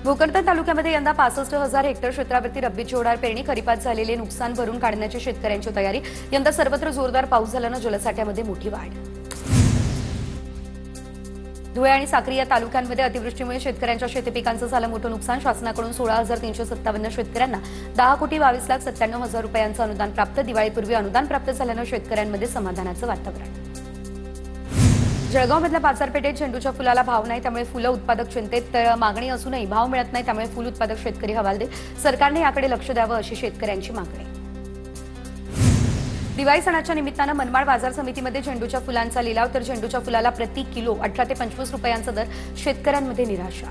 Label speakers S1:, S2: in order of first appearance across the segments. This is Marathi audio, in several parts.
S1: भोकरदन तालुक्यामध्ये यंदा 65,000 हेक्टर क्षेत्रावरती रब्बीची होणार पेरणी, खरीपात झालेले नुकसान भरून काढण्याची शेतकऱ्यांची तयारी। यंदा सर्वत्र जोरदार पाऊस झाल्यानं जलसाठ्यामध्ये मोठी वाढ। धुळे आणि साक्री या तालुक्यांमध्ये अतिवृष्टीमुळे शेतकऱ्यांच्या शेतीपिकांचं झालं मोठं नुकसान। शासनाकडून 16,357 शेतकऱ्यांना 10,22,97,000 रुपयांचं अनुदान प्राप्त। दिवाळीपूर्वी अनुदान प्राप्त झाल्यानं शेतकऱ्यांमध्ये समाधानाचं वातावरण। जळगावमधल्या बाजारपेठेत झेंडूच्या फुलाला भाव नाही, त्यामुळे फुलं उत्पादक चिंतेत। तर मागणी असूनही भाव मिळत नाही, त्यामुळे फुल उत्पादक शेतकरी हवालदिल। सरकारने याकडे लक्ष द्यावं अशी शेतकऱ्यांची मागणी। दिवाळी सणाच्या निमित्तानं मनमाड बाजार समितीमध्ये झेंडूच्या फुलांचा लिलाव, तर झेंडूच्या फुलाला प्रति किलो 18 ते 25 रुपयांचा दर। शेतकऱ्यांमध्ये निराशा।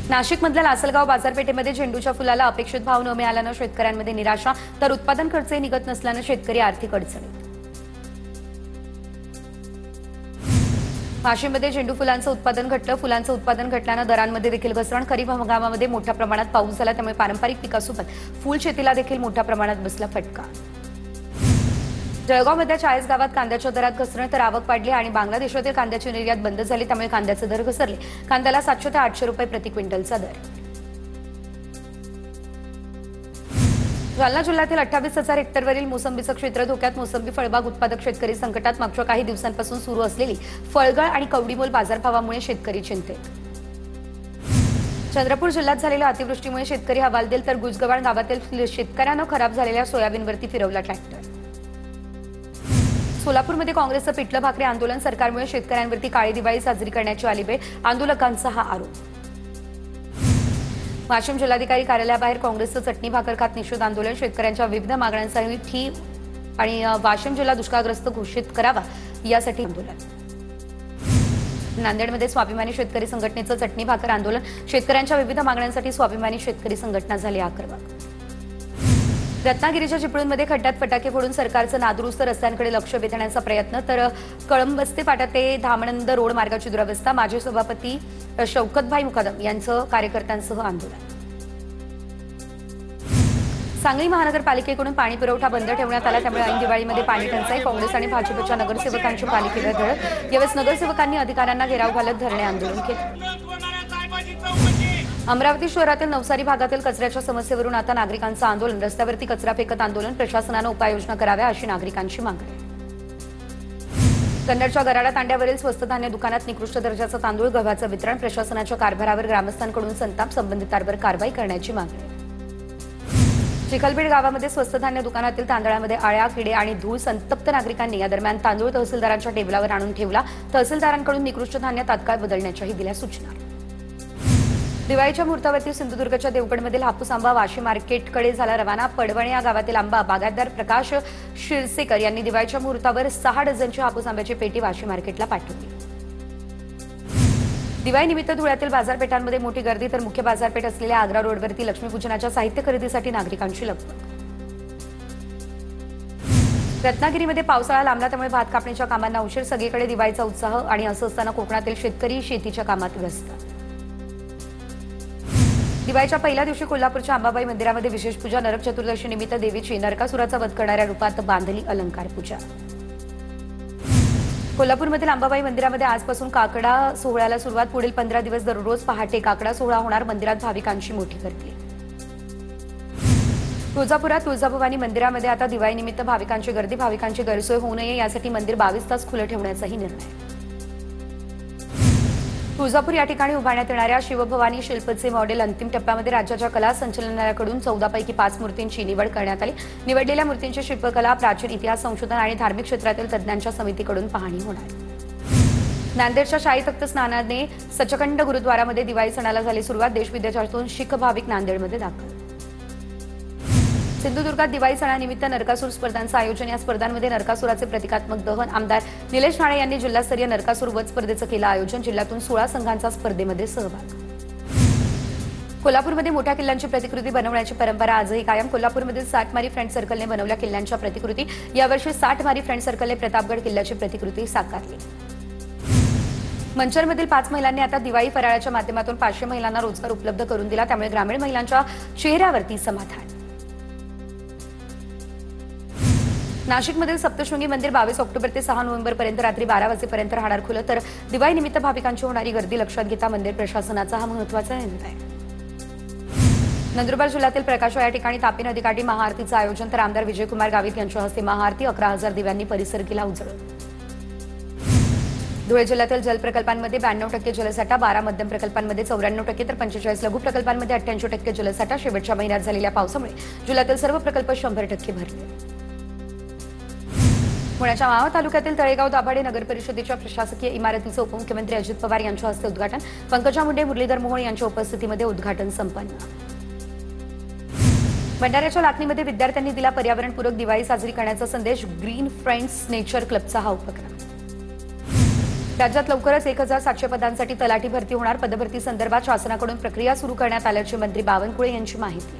S1: नाशिकमधल्या लासलगाव बाजारपेठेमध्ये झेंडूच्या फुलाला अपेक्षित भाव न मिळाल्यानं शेतकऱ्यांमध्ये निराशा, तर उत्पादन खर्चही निघत नसल्यानं शेतकरी आर्थिक अडचणीत। वाशिममध्ये झेंडू फुलांचं उत्पादन घटलं। फुलांचं उत्पादन घटल्यानं दरांमध्ये देखील घसरण। खरीप हंगामामध्ये मोठ्या प्रमाणात पाऊस झाला, त्यामुळे पारंपरिक पिकासोबत फुल शेतीला देखील मोठ्या प्रमाणात बसला फटका। जळगावमधल्या 40 गावात कांद्याच्या दरात घसरण, तर आवक वाढली आणि बांगलादेशातील कांद्याची निर्यात बंद झाली, त्यामुळे कांद्याचे दर घसरले। कांद्याला 700 ते 800 रुपये प्रति क्विंटलचा दर। जालना जिल्ह्यातील 28,000 हेक्टरवरील मोसंबीचं क्षेत्र धोक्यात। मोसंबी फळबाग उत्पादक शेतकरी संकटात। मागच्या काही दिवसांपासून सुरू असलेली फळगळ आणि कवडीमोल बाजारभावामुळे शेतकरी चिंतेत। चंद्रपूर जिल्ह्यात झालेल्या अतिवृष्टीमुळे शेतकरी हवालदिल, तर गुजगव्हाण गावातील शेतकऱ्यांना खराब झालेल्या सोयाबीनवरती फिरवला ट्रॅक्टर। सोलापूरमध्ये काँग्रेसचं पिठलं भाकरी आंदोलन, सरकारमुळे शेतकऱ्यांवरती काळी दिवाळी साजरी करण्याची आली वेळ। आंदोलकांचा हा आरोप। वाशिम जिल्हाधिकारी कार्यालयाबाहेर काँग्रेसचं चटणी भाकर खात निषेध आंदोलन। शेतकऱ्यांच्या विविध मागण्यांसाठी आणि वाशिम जिल्हा दुष्काळग्रस्त घोषित करावा यासाठी आंदोलन। नांदेडमध्ये स्वाभिमानी शेतकरी संघटनेचं चटणी भाकर आंदोलन। शेतकऱ्यांच्या विविध मागण्यांसाठी स्वाभिमानी शेतकरी संघटना झाली आक्रमक। रत्नागिरीच्या चिपळूणमध्ये खड्ड्यात फटाके फोडून सरकारचं नादुरुस्त रस्त्यांकडे लक्ष वेधण्याचा प्रयत्न, तर कळंबस्ते फाटा ते धामणंद रोड मार्गाची दुरवस्था। माजी सभापती शौकतभाई मुकादम यांचं कार्यकर्त्यांसह आंदोलन। सांगली महानगरपालिकेकडून पाणी पुरवठा बंद ठेवण्यात आला, त्यामुळे ऐन दिवाळीमध्ये पाणी टंचाई। काँग्रेस आणि भाजपच्या नगरसेवकांची पालिकेवर धडक। यावेळेस नगरसेवकांनी अधिकाऱ्यांना घेराव घालत धरणे आंदोलन केलं। अमरावती शहरातील नवसारी भागातील कचऱ्याच्या समस्येवरून आता नागरिकांचं आंदोलन। रस्त्यावरती कचरा फेकत आंदोलन। प्रशासनानं उपाययोजना कराव्या अशी नागरिकांची मागणी। कन्नडच्या गराडा तांड्यावरील स्वस्त धान्य दुकानात निकृष्ट दर्जाचा तांदूळ गव्हाचं वितरण। प्रशासनाच्या कारभारावर ग्रामस्थांकडून संताप, संबंधितांवर कारवाई करण्याची मागणी। चिखलबीड गावामध्ये स्वस्त धान्य दुकानातील तांदळामध्ये आळ्या, किडे आणि धूळ। संतप्त नागरिकांनी या दरम्यान तांदूळ तहसीलदारांच्या टेबलावर आणून ठेवला। तहसीलदारांकडून निकृष्ट धान्य तात्काळ बदलण्याच्याही दिल्या सूचना। दिवाळीच्या मुहूर्तावरती सिंधुदुर्गच्या देवगडमधील हापूस आंबा वाशी मार्केटकडे झाला रवाना। पडवणे या गावातील आंबा बागायतदार प्रकाश शिरसेकर यांनी दिवाळीच्या मुहूर्तावर 6 डझनची हापूस आंब्याची पेटी वाशी मार्केटला पाठवली। दिवाळीनिमित्त धुळ्यातील बाजारपेठांमध्ये मोठी गर्दी, तर मुख्य बाजारपेठ असलेल्या आग्रा रोडवरती लक्ष्मीपूजनाच्या साहित्य खरेदीसाठी नागरिकांची लगबग। रत्नागिरीमध्ये पावसाळा लांबला, त्यामुळे भात कापणीच्या कामांना उशीर। सगळीकडे दिवाळीचा उत्साह आणि असं असताना कोकणातील शेतकरी शेतीच्या कामात व्यस्त। दिवाळीच्या पहिल्या दिवशी कोल्हापूरच्या अंबाबाई मंदिरामध्ये विशेष पूजा। नरक चतुर्दशी निमित्त देवीची नरकासुराचा वध करणाऱ्या रूपात बांधली अलंकार पूजा। कोल्हापूरमधील अंबाबाई मंदिरामध्ये आजपासून काकडा सोहळ्याला सुरुवात। पुढील 15 दिवस दररोज पहाटे काकडा सोहळा होणार। मंदिरात भाविकांची मोठी गर्दी। तुळजापुरात तुळजाभवानी मंदिरामध्ये आता दिवाळीनिमित्त भाविकांची गर्दी। भाविकांची गैरसोय होऊ नये यासाठी मंदिर 22 तास खुलं ठेवण्याचाही निर्णय। तुळजापूर या ठिकाणी उभारण्यात येणाऱ्या शिवभवानी शिल्पचे मॉडेल अंतिम टप्प्यामध्ये। राज्याच्या कला संचालनालयाकडून 14 पैकी 5 मूर्तींची निवड करण्यात आली। निवडलेल्या मूर्तींची शिल्पकला, प्राचीन इतिहास संशोधन आणि धार्मिक क्षेत्रातील तज्ज्ञांच्या समितीकडून पाहणी होणार। नांदेडच्या शाही तख्त स्नानाने सचखंड गुरुद्वारामध्ये दिवाळी सणाला झाली सुरुवात। देश-विदेशातून शीख भाविक नांदेडमध्ये दाखल। सिंधुदुर्गात दिवाळी सणानिमित्त नरकासूर स्पर्धांचं आयोजन। या स्पर्धांमध्ये नरकासुराचे प्रतिकात्मक दहन। आमदार निलेश राणे यांनी जिल्हास्तरीय नरकासूर वध स्पर्धेचं केलं आयोजन। जिल्ह्यातून 16 संघांचा स्पर्धेमध्ये सहभाग। कोल्हापूरमध्ये मोठ्या किल्ल्यांची प्रतिकृती बनवण्याची परंपरा आजही कायम। कोल्हापूरमधील 60 मारी फ्रेंड सर्कलने बनवल्या किल्ल्यांच्या प्रतिकृती। यावर्षी 60 मारी फ्रेंड सर्कलने प्रतापगड किल्ल्याची प्रतिकृती साकारली। मंचरमधील 5 महिलांनी आता दिवाळी फराळाच्या माध्यमातून 500 महिलांना रोजगार उपलब्ध करून दिला, त्यामुळे ग्रामीण महिलांच्या चेहऱ्यावरती समाधान। नाशिकमधील सप्तशृंगी मंदिर 22 ऑक्टोबर ते 6 नोव्हेंबर पर्यंत रात्री 12 वाजेपर्यंत राहणार खुलं, तर दिवाळी निमित्त भाविकांची होणारी गर्दी लक्षात घेता मंदिर प्रशासनाचा हा महत्त्वाचा निर्णय. नंदुरबार जिल्ह्यातील प्रकाशा या ठिकाणी तापी नदीकाठी महाआरतीचं आयोजन, तर आमदार विजयकुमार गावित यांच्या हस्ते महाआरती. 11,000 दिव्यांनी परिसर केला उजळून. धुळे जिल्ह्यातील जलप्रकल्पांमध्ये 92% जलसाठा, 12 मध्यम प्रकल्पांमध्ये 94% तर 45 लघु प्रकल्पांमध्ये 88% जलसाठा. शेवटच्या महिन्यात झालेल्या पावसामुळे जिल्ह्यातील सर्व प्रकल्प 100% भरले. पुण्याच्या मावळ तालुक्यातील तळेगाव दाभाडे नगर परिषदेच्या प्रशासकीय इमारतीचं उपमुख्यमंत्री अजित पवार यांच्या हस्ते उद्घाटन. पंकजा मुंडे, मुरलीधर मोहोळ यांच्या उपस्थितीमध्ये उद्घाटन संपन्न. भंडाऱ्याच्या लाखनीमध्ये विद्यार्थ्यांनी दिला पर्यावरणपूरक दिवाळी साजरी करण्याचा संदेश. ग्रीन फ्रेंड्स नेचर क्लबचा हा उपक्रम. राज्यात लवकरच 1,700 पदांसाठी तलाठी भरती होणार. पदभरती संदर्भात शासनाकडून प्रक्रिया सुरू करण्यात आल्याची मंत्री बावनकुळे यांची माहिती.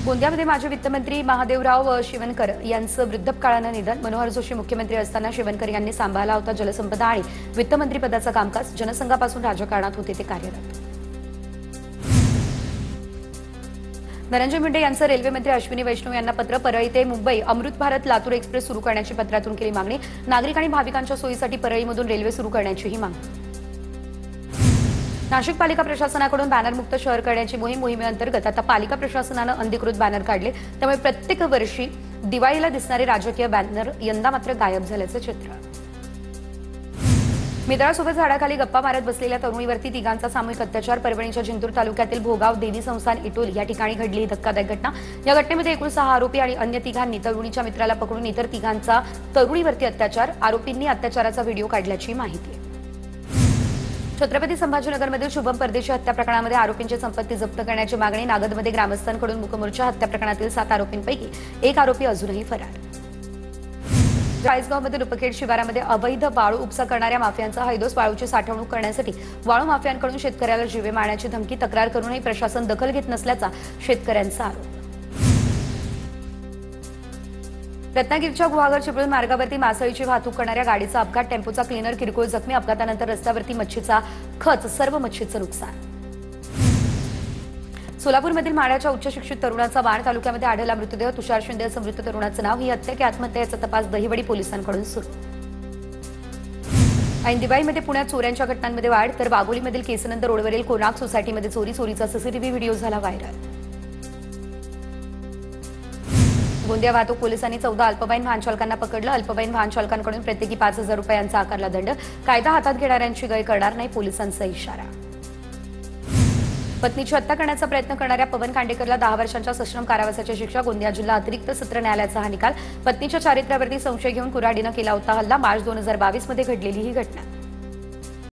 S1: गोंदियामध्ये माजी वित्तमंत्री महादेवराव शिवनकर यांचं वृद्धापकाळानं निधन. मनोहर जोशी मुख्यमंत्री असताना शिवनकर यांनी सांभाळला होता जलसंपदा आणि वित्तमंत्रीपदाचं कामकाज. जनसंघापासून राजकारणात होते ते कार्यरत. धनंजय मुंडे यांचं रेल्वेमंत्री अश्विनी वैष्णव यांना पत्र. परळी ते मुंबई अमृत भारत लातूर एक्सप्रेस सुरू करण्याची पत्रातून केली मागणी. नागरिक आणि भाविकांच्या सोयीसाठी परळीमधून रेल्वे सुरू करण्याचीही मागणी. नाशिक पालिका प्रशासनाकडून बॅनरमुक्त शहर करण्याची मोहिमेअंतर्गत आता पालिका प्रशासनानं अधिकृत बॅनर काढले. त्यामुळे प्रत्येक वर्षी दिवाळीला दिसणारे राजकीय बॅनर यंदा मात्र गायब झाल्याचं चित्र. मित्रासोबत झाडाखाली गप्पा मारत बसलेल्या तरुणीवरती तिघांचा सामूहिक अत्याचार. परभणीच्या जिंतूर तालुक्यातील भोगाव देवी संस्थान इटोल या ठिकाणी घडली ही धक्कादायक घटना. या घटनेमध्ये एकूण 6 आरोपी आणि अन्य तिघांनी तरुणीच्या मित्राला पकडून इतर तिघांचा तरुणीवरती अत्याचार. आरोपींनी अत्याचाराचा व्हिडिओ काढल्याची माहिती. छत्रपती संभाजीनगरमधील शुभम परदेशी हत्या प्रकरणामध्ये आरोपींची संपत्ती जप्त करण्याची मागणी. नागदमध्ये ग्रामस्थांकडून मूकमोर्चा. हत्या प्रकरणातील 7 आरोपींपैकी एक आरोपी अजूनही फरार. चाळीसगावमध्ये रुपखेड शिवारामध्ये अवैध वाळू उपसा करणाऱ्या माफियांचा हैदोस. वाळूची साठवणूक करण्यासाठी वाळू माफियांकडून शेतकऱ्याला जीवे मारण्याची धमकी. तक्रार करूनही प्रशासन दखल घेत नसल्याचा शेतकऱ्यांचा आरोप. रत्नागिरीच्या गुहागर चिपळूण मार्गावरती मासळीची वाहतूक करणाऱ्या गाडीचा अपघात. टेम्पोचा क्लीनर किरकोळ जखमी. अपघातानंतर रस्त्यावरती मच्छीचा खच. सर्व मच्छीचं नुकसान. सोलापूरमधील माढ्याच्या उच्च शिक्षित तरुणाचा वाण तालुक्यामध्ये आढळला मृतदेह. तुषार शिंदे असं मृत तरुणाचं नाव. ही हत्या की आत्महत्या याचा तपास दहिवडी पोलिसांकडून सुरू. ऐन दिवाळीमध्ये पुण्यात चोऱ्यांच्या घटनांमध्ये वाढ, तर वाघोलीमधील केसनंद रोडवरील कोणाक सोसायटीमध्ये चोरीचा सीसीटीव्ही व्हिडिओ झाला व्हायरल. गोंदिया वाहतूक पोलिसांनी 14 अल्पवयीन वाहन चालकांना पकडलं. अल्पवयीन वाहन चालकांकडून प्रत्येकी 5,000 रुपयांचा आकारला दंड. कायदा हातात घेणाऱ्यांची गय करणार नाही, पोलिसांचा इशारा. पत्नीची हत्या करण्याचा प्रयत्न करणाऱ्या पवन कांडेकरला 10 वर्षांच्या सश्रम कारावासाची शिक्षा. गोंदिया जिल्हा अतिरिक्त सत्र न्यायालयाचा हा निकाल. पत्नीच्या चारित्र्यावरती संशय घेऊन कुऱ्हाडीनं केला होता हल्ला. मार्च 2022 मध्ये घडलेली ही घटना.